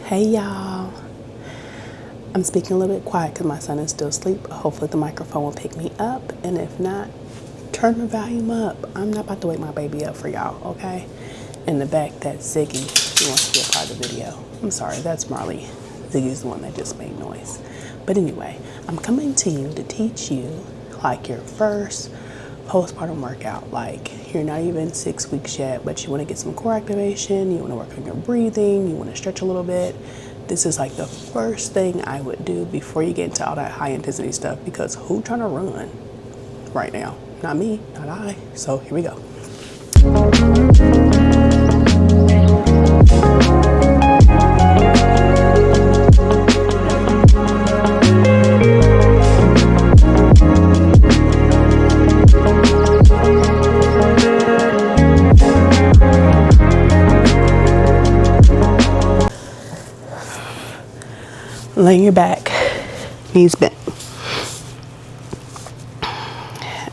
Hey y'all, I'm speaking a little bit quiet because my son is still asleep. Hopefully the microphone will pick me up, and if not, turn the volume up. I'm not about to wake my baby up for y'all, okay? In the back, that's Ziggy, who wants to be a part of the video. I'm sorry, that's Marley. Ziggy's the one that just made noise. But anyway, I'm coming to you to teach you like your first postpartum workout. Like, you're not even 6 weeks yet, but you want to get some core activation, you want to work on your breathing, you want to stretch a little bit. This is like the first thing I would do before you get into all that high intensity stuff, because who trying to run right now? Not me, not I. So here we go. Laying your back, knees bent.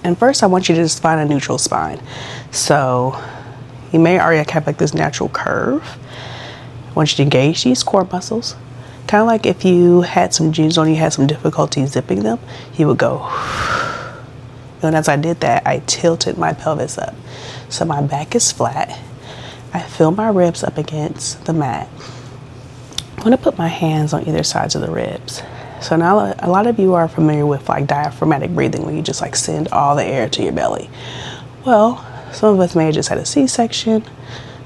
And first I want you to just find a neutral spine. So you may already have like this natural curve. I want you to engage these core muscles. Kind of like if you had some jeans on, you had some difficulty zipping them, you would go. And as I did that, I tilted my pelvis up. So my back is flat. I feel my ribs up against the mat. I'm going to put my hands on either sides of the ribs. So now a lot of you are familiar with like diaphragmatic breathing, where you just like send all the air to your belly. Well, some of us may have just had a C-section.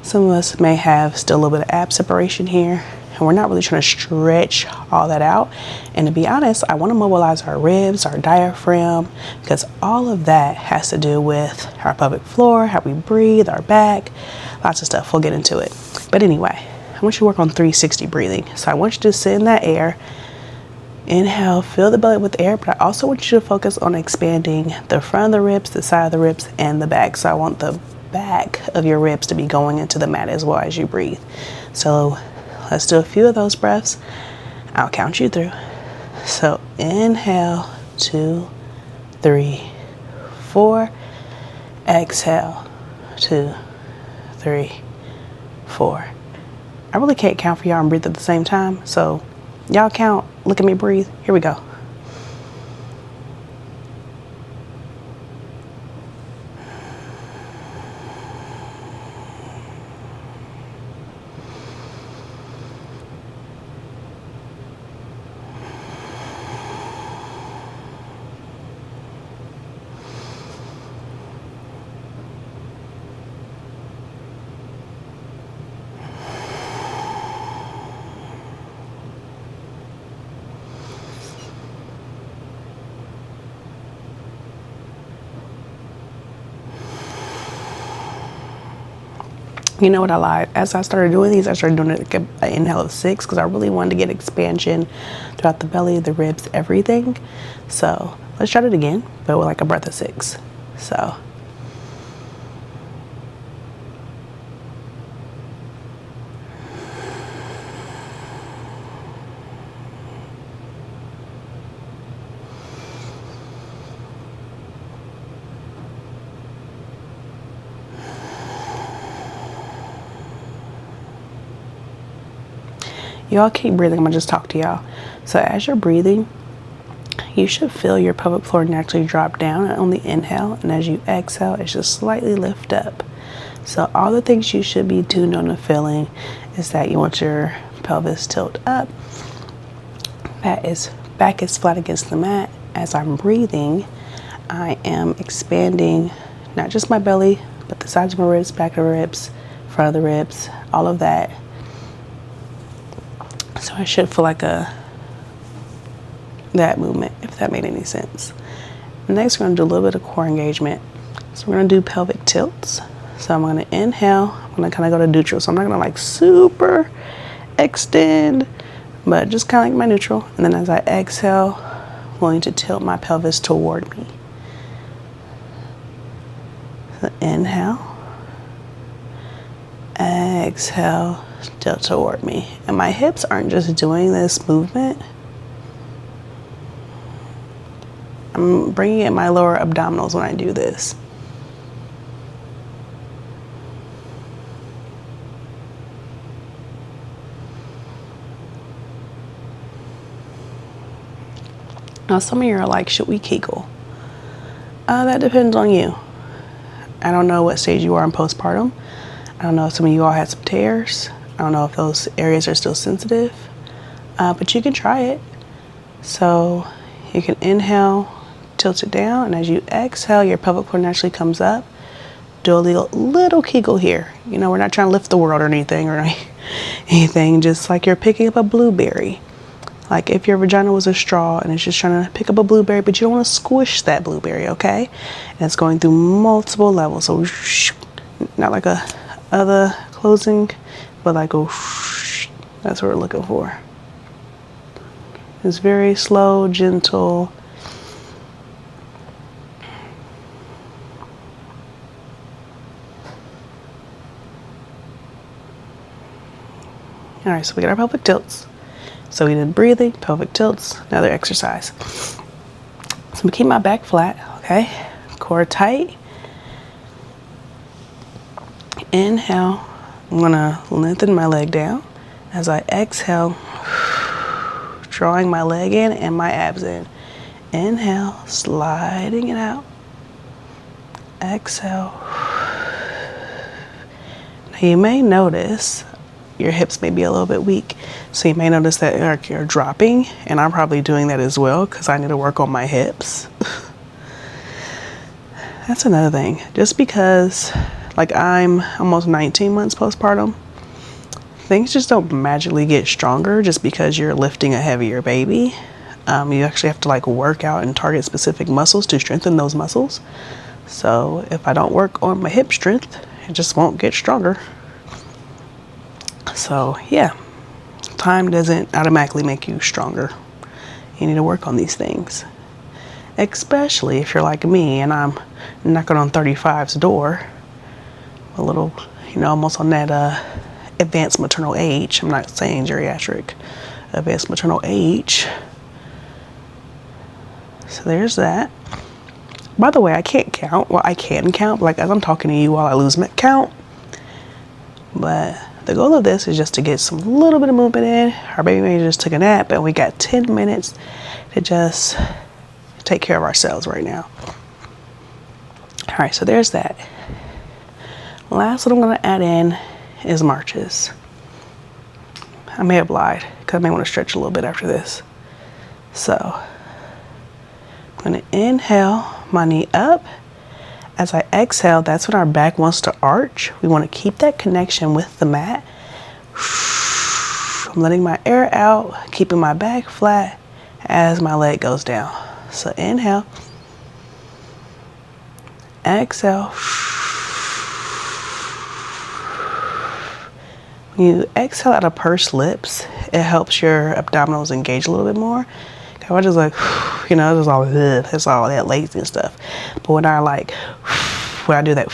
Some of us may have still a little bit of ab separation here, and we're not really trying to stretch all that out. And to be honest, I want to mobilize our ribs, our diaphragm, because all of that has to do with our pelvic floor, how we breathe, our back, lots of stuff. We'll get into it. But anyway, I want you to work on 360 breathing. So I want you to send that air. Inhale, fill the belly with air, but I also want you to focus on expanding the front of the ribs, the side of the ribs, and the back. So I want the back of your ribs to be going into the mat as well as you breathe. So let's do a few of those breaths. I'll count you through. So inhale, 2, 3, 4. Exhale, 2, 3, 4. I really can't count for y'all and breathe at the same time. So y'all count, look at me breathe. Here we go. You know what, I lied. As I started doing these, I started doing it like an inhale of 6, because I really wanted to get expansion throughout the belly, the ribs, everything. So let's try it again, but with like a breath of 6. So. Y'all keep breathing. I'm gonna just talk to y'all. So as you're breathing, you should feel your pelvic floor naturally drop down on the inhale, and as you exhale, it should slightly lift up. So all the things you should be tuned on to feeling is that you want your pelvis tilt up, back is flat against the mat. As I'm breathing, I am expanding not just my belly, but the sides of my ribs, back of the ribs, front of the ribs, all of that. So I should feel like that movement, if that made any sense. Next, we're gonna do a little bit of core engagement. So we're gonna do pelvic tilts. So I'm gonna inhale, I'm gonna kind of go to neutral. So I'm not gonna like super extend, but just kind of like my neutral. And then as I exhale, I'm going to tilt my pelvis toward me. So inhale, exhale, tilt toward me. And my hips aren't just doing this movement. I'm bringing in my lower abdominals when I do this. Now, some of you are like, should we Kegel? That depends on you. I don't know what stage you are in postpartum. I don't know if some of you all had some tears. I don't know if those areas are still sensitive, but you can try it. So you can inhale, tilt it down, and as you exhale, your pelvic floor naturally comes up. Do a little Kegel here. You know, we're not trying to lift the world or anything, just like you're picking up a blueberry. Like if your vagina was a straw and it's just trying to pick up a blueberry, but you don't want to squish that blueberry, okay? And it's going through multiple levels. So not like a other closing, but like a that's what we're looking for. It's very slow, gentle. All right, so we got our pelvic tilts. So we did breathing, pelvic tilts, another exercise. So I'm gonna keep my back flat, okay? Core tight. Inhale, I'm gonna lengthen my leg down. As I exhale, drawing my leg in and my abs in. Inhale, sliding it out. Exhale. Now you may notice your hips may be a little bit weak. So you may notice that you're dropping, and I'm probably doing that as well because I need to work on my hips. That's another thing. Just because like I'm almost 19 months postpartum, things just don't magically get stronger just because you're lifting a heavier baby. You actually have to like work out and target specific muscles to strengthen those muscles. So if I don't work on my hip strength, it just won't get stronger. So yeah, time doesn't automatically make you stronger. You need to work on these things. Especially if you're like me and I'm knocking on 35's door. A little, almost on that advanced maternal age. I'm not saying geriatric, advanced maternal age. So there's that. By the way, I can't count. Well, I can count, but like as I'm talking to you while I lose count. But the goal of this is just to get some little bit of movement in. Our baby maybe just took a nap and we got 10 minutes to just take care of ourselves right now. All right, so there's that. Last what I'm gonna add in is marches. I may have lied because I may want to stretch a little bit after this. So I'm gonna inhale, my knee up. As I exhale, that's when our back wants to arch. We want to keep that connection with the mat. I'm letting my air out, keeping my back flat as my leg goes down. So inhale, exhale. When you exhale out of pursed lips, it helps your abdominals engage a little bit more. I just like, it's all that lazy and stuff. But when I do that,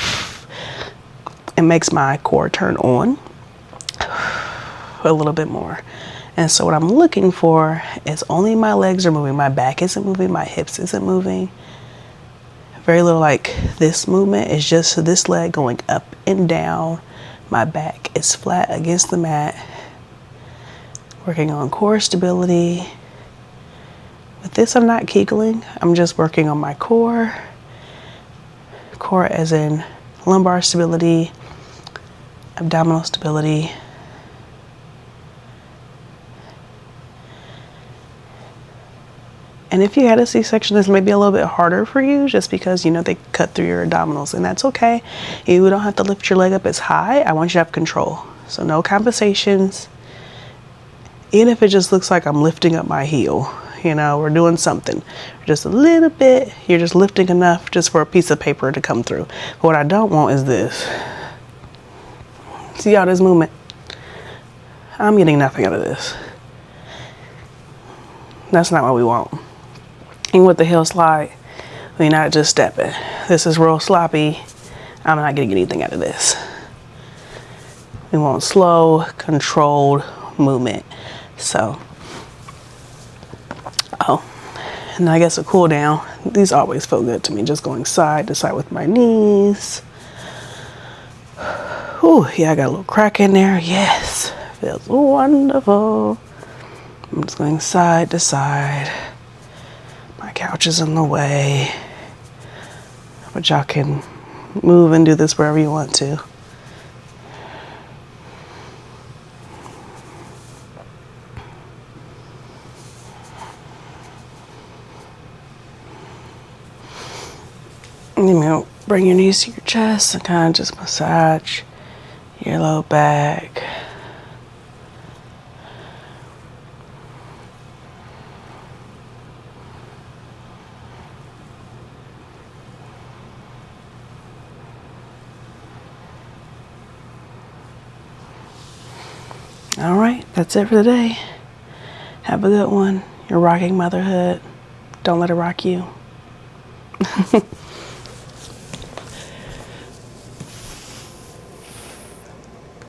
it makes my core turn on a little bit more. And so what I'm looking for is only my legs are moving. My back isn't moving, my hips isn't moving. Very little like this movement is just this leg going up and down. My back is flat against the mat. Working on core stability. With this, I'm not Kegling. I'm just working on my core. Core as in lumbar stability, abdominal stability. And if you had a C-section, this may be a little bit harder for you just because, they cut through your abdominals, and that's okay. You don't have to lift your leg up as high. I want you to have control. So no compensations. Even if it just looks like I'm lifting up my heel. We're doing something just a little bit. You're just lifting enough just for a piece of paper to come through. But what I don't want is this. See all this movement? I'm getting nothing out of this. That's not what we want. And with the heel slide, we're not just stepping. This is real sloppy. I'm not getting anything out of this. We want slow, controlled movement. So, and I guess a cool down. These always feel good to me, just going side to side with my knees. Ooh, yeah, I got a little crack in there. Yes, feels wonderful. I'm just going side to side. couch is in the way, but y'all can move and do this wherever you want to. You know, bring your knees to your chest and kind of just massage your low back. All right, that's it for today. Have a good one. You're rocking motherhood. Don't let it rock you.